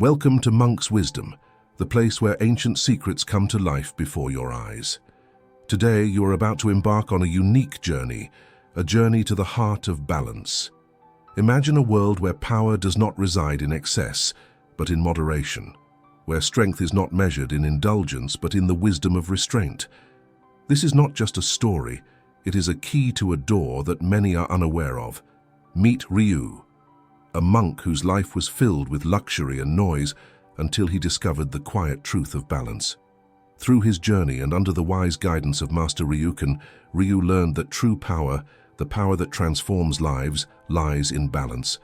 Welcome to Monk's Wisdom, the place where ancient secrets come to life before your eyes. Today, you are about to embark on a unique journey, a journey to the heart of balance. Imagine a world where power does not reside in excess, but in moderation, where strength is not measured in indulgence, but in the wisdom of restraint. This is not just a story, it is a key to a door that many are unaware of. Meet Ryu, a monk whose life was filled with luxury and noise until he discovered the quiet truth of balance. Through his journey and under the wise guidance of Master Ryuken, Ryu learned that true power, the power that transforms lives, lies in balance.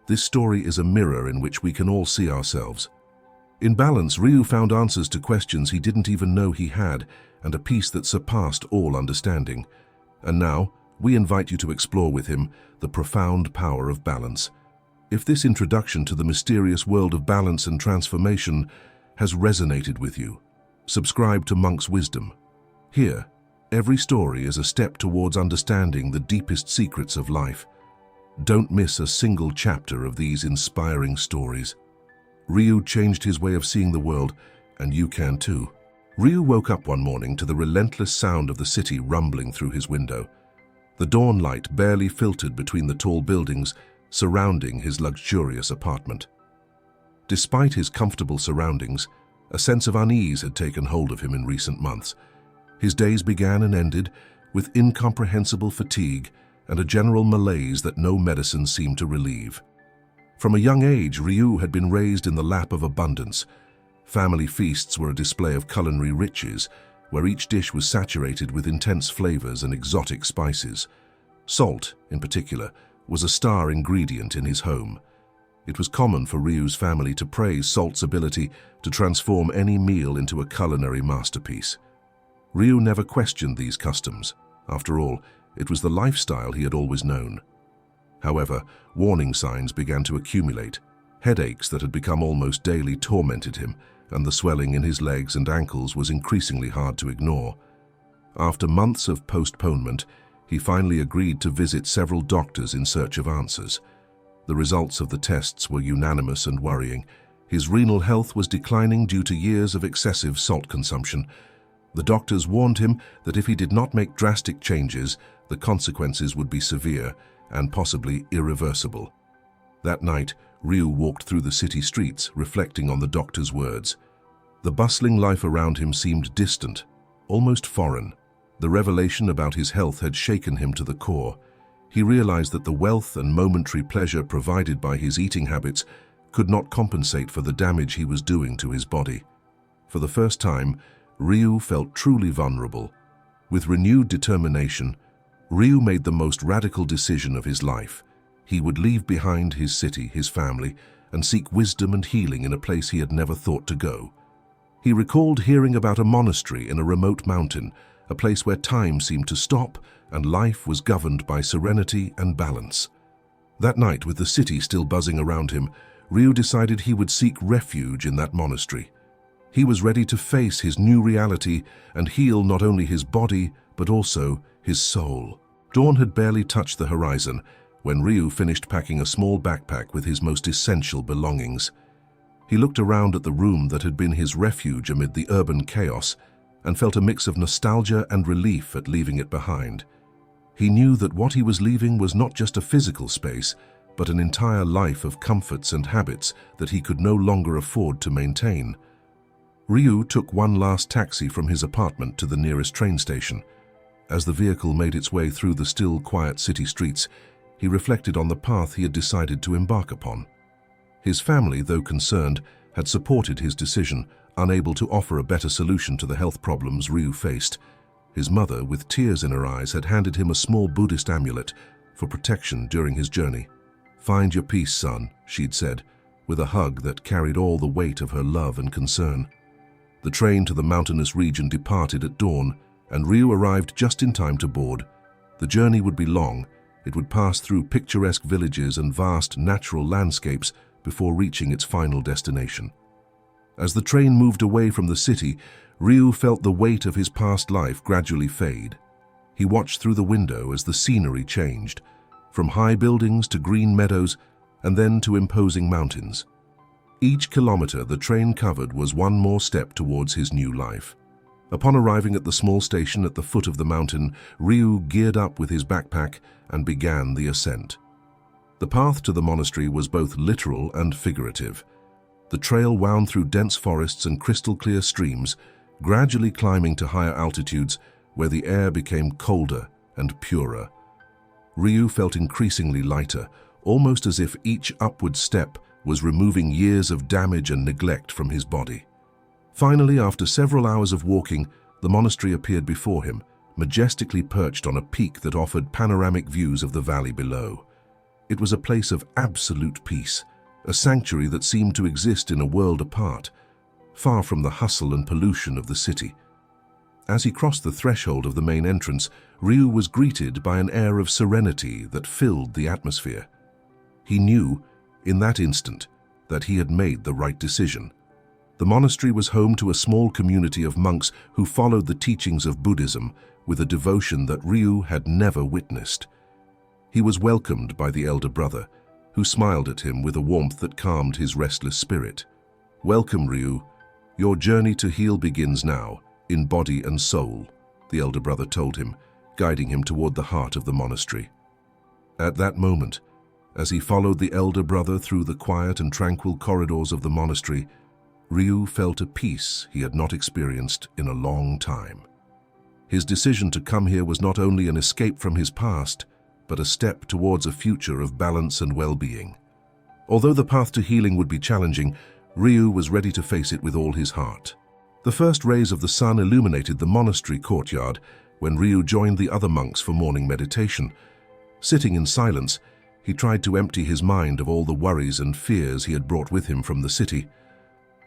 This story is a mirror in which we can all see ourselves. In balance, Ryu found answers to questions he didn't even know he had, and a peace that surpassed all understanding. And now, we invite you to explore with him the profound power of balance. If this introduction to the mysterious world of balance and transformation has resonated with you, subscribe to Monk's Wisdom. Here, every story is a step towards understanding the deepest secrets of life. Don't miss a single chapter of these inspiring stories. Ryu changed his way of seeing the world, and you can too. Ryu woke up one morning to the relentless sound of the city rumbling through his window. The dawn light barely filtered between the tall buildings surrounding his luxurious apartment. Despite his comfortable surroundings, a sense of unease had taken hold of him in recent months. His days began and ended with incomprehensible fatigue and a general malaise that no medicine seemed to relieve. From a young age, Ryu had been raised in the lap of abundance. Family feasts were a display of culinary riches, where each dish was saturated with intense flavors and exotic spices. Salt, in particular, was a star ingredient in his home. It was common for Ryu's family to praise salt's ability to transform any meal into a culinary masterpiece. Ryu never questioned these customs. After all, it was the lifestyle he had always known. However, warning signs began to accumulate. Headaches that had become almost daily tormented him, and the swelling in his legs and ankles was increasingly hard to ignore. After months of postponement, he finally agreed to visit several doctors in search of answers. The results of the tests were unanimous and worrying. His renal health was declining due to years of excessive salt consumption. The doctors warned him that if he did not make drastic changes, the consequences would be severe and possibly irreversible. That night, Ryu walked through the city streets, reflecting on the doctor's words. The bustling life around him seemed distant, almost foreign. The revelation about his health had shaken him to the core. He realized that the wealth and momentary pleasure provided by his eating habits could not compensate for the damage he was doing to his body. For the first time, Ryu felt truly vulnerable. With renewed determination, Ryu made the most radical decision of his life. He would leave behind his city, his family, and seek wisdom and healing in a place he had never thought to go. He recalled hearing about a monastery in a remote mountain, a place where time seemed to stop and life was governed by serenity and balance. That night, with the city still buzzing around him, Ryu decided he would seek refuge in that monastery. He was ready to face his new reality and heal not only his body, but also his soul. Dawn had barely touched the horizon when Ryu finished packing a small backpack with his most essential belongings. He looked around at the room that had been his refuge amid the urban chaos and felt a mix of nostalgia and relief at leaving it behind. He knew that what he was leaving was not just a physical space, but an entire life of comforts and habits that he could no longer afford to maintain. Ryu took one last taxi from his apartment to the nearest train station. As the vehicle made its way through the still, quiet city streets, he reflected on the path he had decided to embark upon. His family, though concerned, had supported his decision, unable to offer a better solution to the health problems Ryu faced. His mother, with tears in her eyes, had handed him a small Buddhist amulet for protection during his journey. "Find your peace, son," she'd said, with a hug that carried all the weight of her love and concern. The train to the mountainous region departed at dawn, and Ryu arrived just in time to board. The journey would be long. It would pass through picturesque villages and vast natural landscapes before reaching its final destination. As the train moved away from the city, Ryu felt the weight of his past life gradually fade. He watched through the window as the scenery changed, from high buildings to green meadows and then to imposing mountains. Each kilometer the train covered was one more step towards his new life. Upon arriving at the small station at the foot of the mountain, Ryu geared up with his backpack and began the ascent. The path to the monastery was both literal and figurative. The trail wound through dense forests and crystal-clear streams, gradually climbing to higher altitudes where the air became colder and purer. Ryu felt increasingly lighter, almost as if each upward step was removing years of damage and neglect from his body. Finally, after several hours of walking, the monastery appeared before him, majestically perched on a peak that offered panoramic views of the valley below. It was a place of absolute peace, a sanctuary that seemed to exist in a world apart, far from the hustle and pollution of the city. As he crossed the threshold of the main entrance, Ryu was greeted by an air of serenity that filled the atmosphere. He knew, in that instant, that he had made the right decision. The monastery was home to a small community of monks who followed the teachings of Buddhism with a devotion that Ryu had never witnessed. He was welcomed by the elder brother, who smiled at him with a warmth that calmed his restless spirit. "Welcome, Ryu. Your journey to heal begins now, in body and soul," the elder brother told him, guiding him toward the heart of the monastery. At that moment, as he followed the elder brother through the quiet and tranquil corridors of the monastery, Ryu felt a peace he had not experienced in a long time. His decision to come here was not only an escape from his past, but a step towards a future of balance and well-being. Although the path to healing would be challenging, Ryu was ready to face it with all his heart. The first rays of the sun illuminated the monastery courtyard when Ryu joined the other monks for morning meditation. Sitting in silence, he tried to empty his mind of all the worries and fears he had brought with him from the city.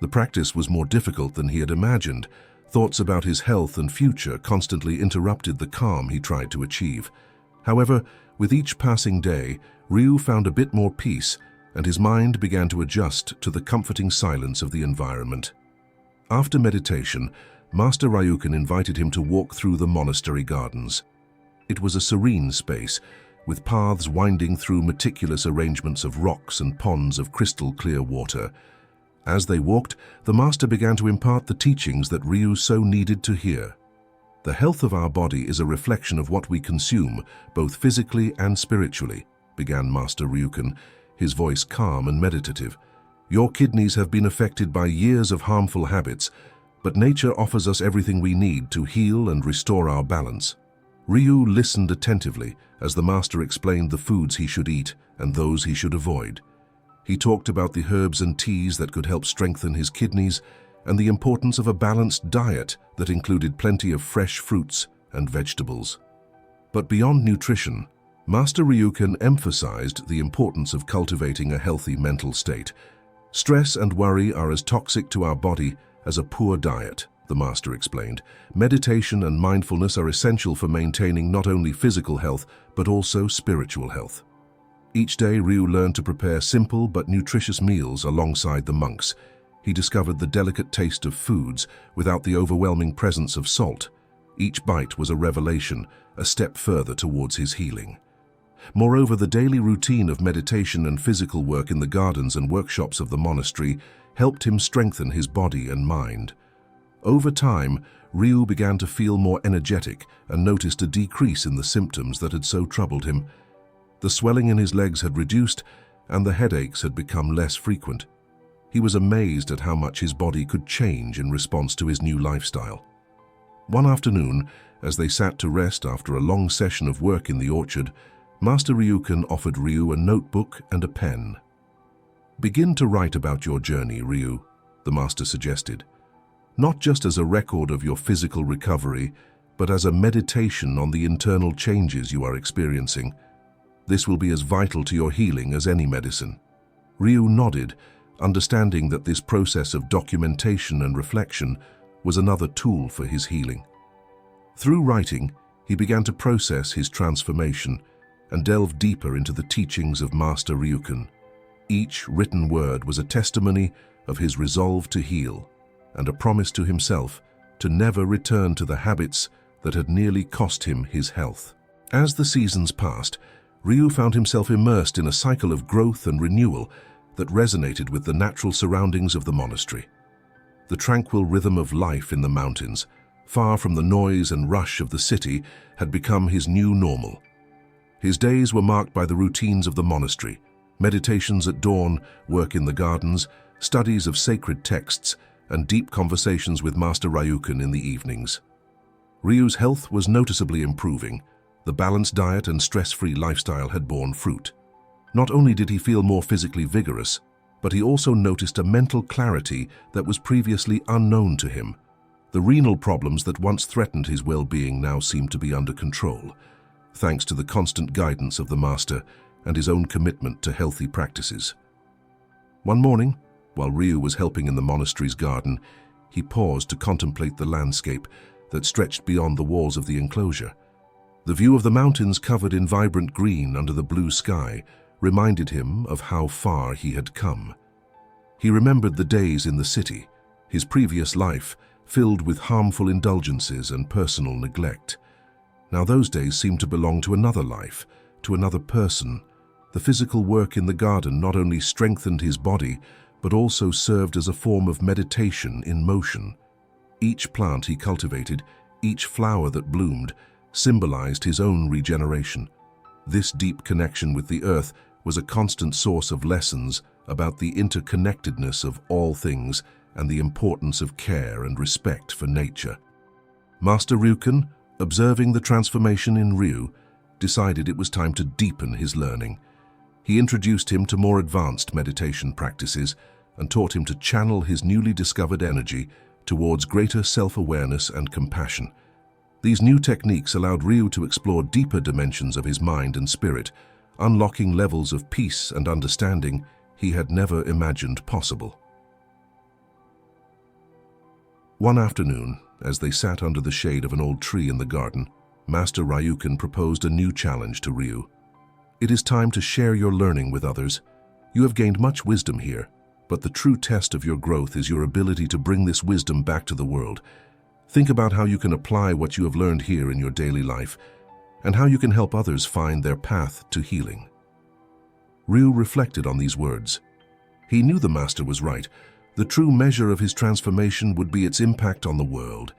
The practice was more difficult than he had imagined. Thoughts about his health and future constantly interrupted the calm he tried to achieve. However, with each passing day, Ryu found a bit more peace, and his mind began to adjust to the comforting silence of the environment. After meditation, Master Ryuken invited him to walk through the monastery gardens. It was a serene space, with paths winding through meticulous arrangements of rocks and ponds of crystal-clear water. As they walked, the master began to impart the teachings that Ryu so needed to hear. "The health of our body is a reflection of what we consume, both physically and spiritually," began Master Ryuken, his voice calm and meditative. "Your kidneys have been affected by years of harmful habits, but nature offers us everything we need to heal and restore our balance." Ryu listened attentively as the master explained the foods he should eat and those he should avoid. He talked about the herbs and teas that could help strengthen his kidneys and the importance of a balanced diet that included plenty of fresh fruits and vegetables. But beyond nutrition, Master Ryuken emphasized the importance of cultivating a healthy mental state. "Stress and worry are as toxic to our body as a poor diet," the master explained. "Meditation and mindfulness are essential for maintaining not only physical health, but also spiritual health." Each day, Ryu learned to prepare simple but nutritious meals alongside the monks. He discovered the delicate taste of foods without the overwhelming presence of salt. Each bite was a revelation, a step further towards his healing. Moreover, the daily routine of meditation and physical work in the gardens and workshops of the monastery helped him strengthen his body and mind. Over time, Ryu began to feel more energetic and noticed a decrease in the symptoms that had so troubled him. The swelling in his legs had reduced, and the headaches had become less frequent. He was amazed at how much his body could change in response to his new lifestyle. One afternoon, as they sat to rest after a long session of work in the orchard, Master Ryuken offered Ryu a notebook and a pen. "Begin to write about your journey, Ryu," the master suggested. "Not just as a record of your physical recovery, but as a meditation on the internal changes you are experiencing. This will be as vital to your healing as any medicine." Ryu nodded, understanding that this process of documentation and reflection was another tool for his healing. Through writing, he began to process his transformation and delve deeper into the teachings of Master Ryuken. Each written word was a testimony of his resolve to heal and a promise to himself to never return to the habits that had nearly cost him his health. As the seasons passed, Ryu found himself immersed in a cycle of growth and renewal that resonated with the natural surroundings of the monastery. The tranquil rhythm of life in the mountains, far from the noise and rush of the city, had become his new normal. His days were marked by the routines of the monastery: meditations at dawn, work in the gardens, studies of sacred texts, and deep conversations with Master Ryuken in the evenings. Ryu's health was noticeably improving. The balanced diet and stress-free lifestyle had borne fruit. Not only did he feel more physically vigorous, but he also noticed a mental clarity that was previously unknown to him. The renal problems that once threatened his well-being now seemed to be under control, thanks to the constant guidance of the master and his own commitment to healthy practices. One morning, while Ryu was helping in the monastery's garden, he paused to contemplate the landscape that stretched beyond the walls of the enclosure. The view of the mountains covered in vibrant green under the blue sky reminded him of how far he had come. He remembered the days in the city, his previous life, filled with harmful indulgences and personal neglect. Now those days seemed to belong to another life, to another person. The physical work in the garden not only strengthened his body, but also served as a form of meditation in motion. Each plant he cultivated, each flower that bloomed, symbolized his own regeneration. This deep connection with the earth was a constant source of lessons about the interconnectedness of all things and the importance of care and respect for nature. Master Ryuken, observing the transformation in Ryu, decided it was time to deepen his learning. He introduced him to more advanced meditation practices and taught him to channel his newly discovered energy towards greater self-awareness and compassion. These new techniques allowed Ryu to explore deeper dimensions of his mind and spirit, unlocking levels of peace and understanding he had never imagined possible. One afternoon, as they sat under the shade of an old tree in the garden, Master Ryuken proposed a new challenge to Ryu. "It is time to share your learning with others. You have gained much wisdom here, but the true test of your growth is your ability to bring this wisdom back to the world. Think about how you can apply what you have learned here in your daily life, and how you can help others find their path to healing." Ryu reflected on these words. He knew the master was right. The true measure of his transformation would be its impact on the world.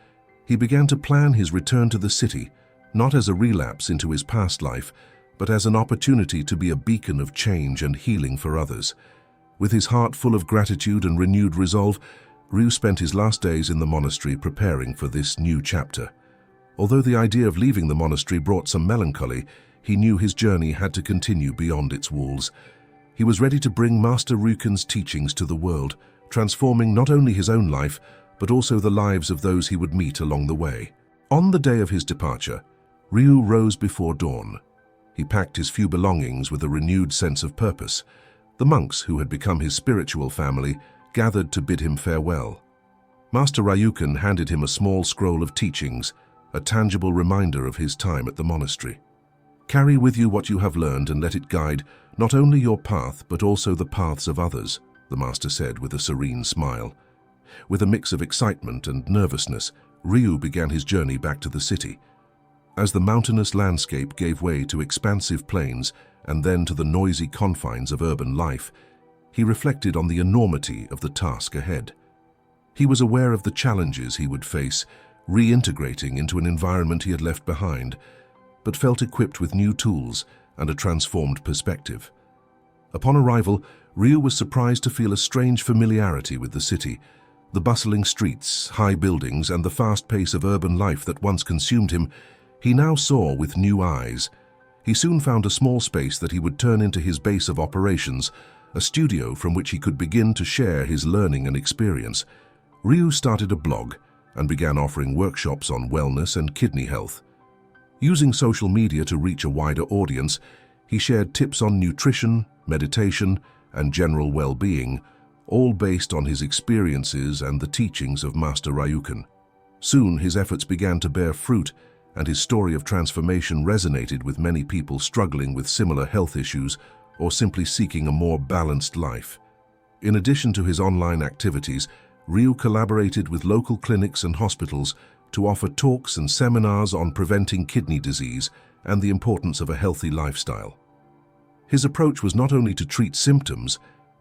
He began to plan his return to the city, not as a relapse into his past life, but as an opportunity to be a beacon of change and healing for others. With his heart full of gratitude and renewed resolve, Ryu spent his last days in the monastery preparing for this new chapter. Although the idea of leaving the monastery brought some melancholy, he knew his journey had to continue beyond its walls. He was ready to bring Master Ryuken's teachings to the world, transforming not only his own life, but also the lives of those he would meet along the way. On the day of his departure, Ryu rose before dawn. He packed his few belongings with a renewed sense of purpose. The monks, who had become his spiritual family, gathered to bid him farewell. Master Ryuken handed him a small scroll of teachings, a tangible reminder of his time at the monastery. "Carry with you what you have learned and let it guide not only your path but also the paths of others," the master said with a serene smile. With a mix of excitement and nervousness, Ryu began his journey back to the city. As the mountainous landscape gave way to expansive plains and then to the noisy confines of urban life, he reflected on the enormity of the task ahead. He was aware of the challenges he would face, reintegrating into an environment he had left behind, but felt equipped with new tools and a transformed perspective. Upon arrival, Ryu was surprised to feel a strange familiarity with the city. The bustling streets, high buildings, and the fast pace of urban life that once consumed him, he now saw with new eyes. He soon found a small space that he would turn into his base of operations, a studio from which he could begin to share his learning and experience. Ryu started a blog and began offering workshops on wellness and kidney health. Using social media to reach a wider audience, he shared tips on nutrition, meditation, and general well-being, all based on his experiences and the teachings of Master Ryuken. Soon his efforts began to bear fruit, and his story of transformation resonated with many people struggling with similar health issues or simply seeking a more balanced life. In addition to his online activities, Ryu collaborated with local clinics and hospitals to offer talks and seminars on preventing kidney disease and the importance of a healthy lifestyle. His approach was not only to treat symptoms,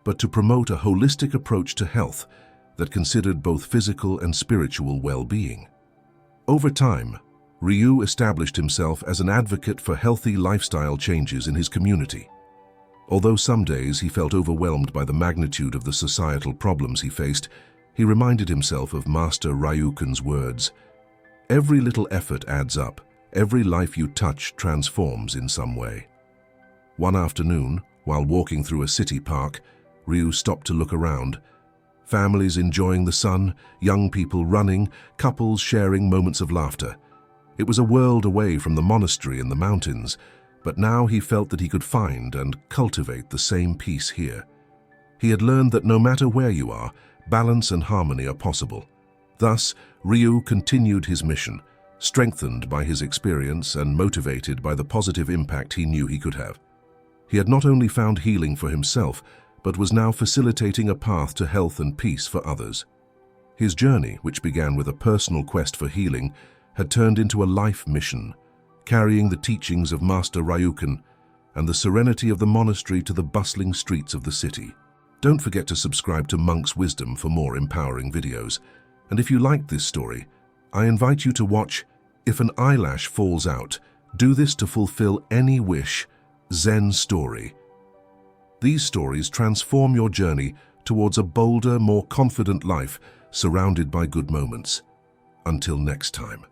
but to promote a holistic approach to health that considered both physical and spiritual well-being. Over time, Ryu established himself as an advocate for healthy lifestyle changes in his community. Although some days he felt overwhelmed by the magnitude of the societal problems he faced, he reminded himself of Master Ryuken's words, "Every little effort adds up, every life you touch transforms in some way." One afternoon, while walking through a city park, Ryu stopped to look around. Families enjoying the sun, young people running, couples sharing moments of laughter. It was a world away from the monastery in the mountains, but now he felt that he could find and cultivate the same peace here. He had learned that no matter where you are, balance and harmony are possible. Thus, Ryu continued his mission, strengthened by his experience and motivated by the positive impact he knew he could have. He had not only found healing for himself, but was now facilitating a path to health and peace for others. His journey, which began with a personal quest for healing, had turned into a life mission, carrying the teachings of Master Ryuken and the serenity of the monastery to the bustling streets of the city. Don't forget to subscribe to Monk's Wisdom for more empowering videos. And if you liked this story, I invite you to watch If an Eyelash Falls Out, Do This to Fulfill Any Wish, Zen Story. These stories transform your journey towards a bolder, more confident life surrounded by good moments. Until next time.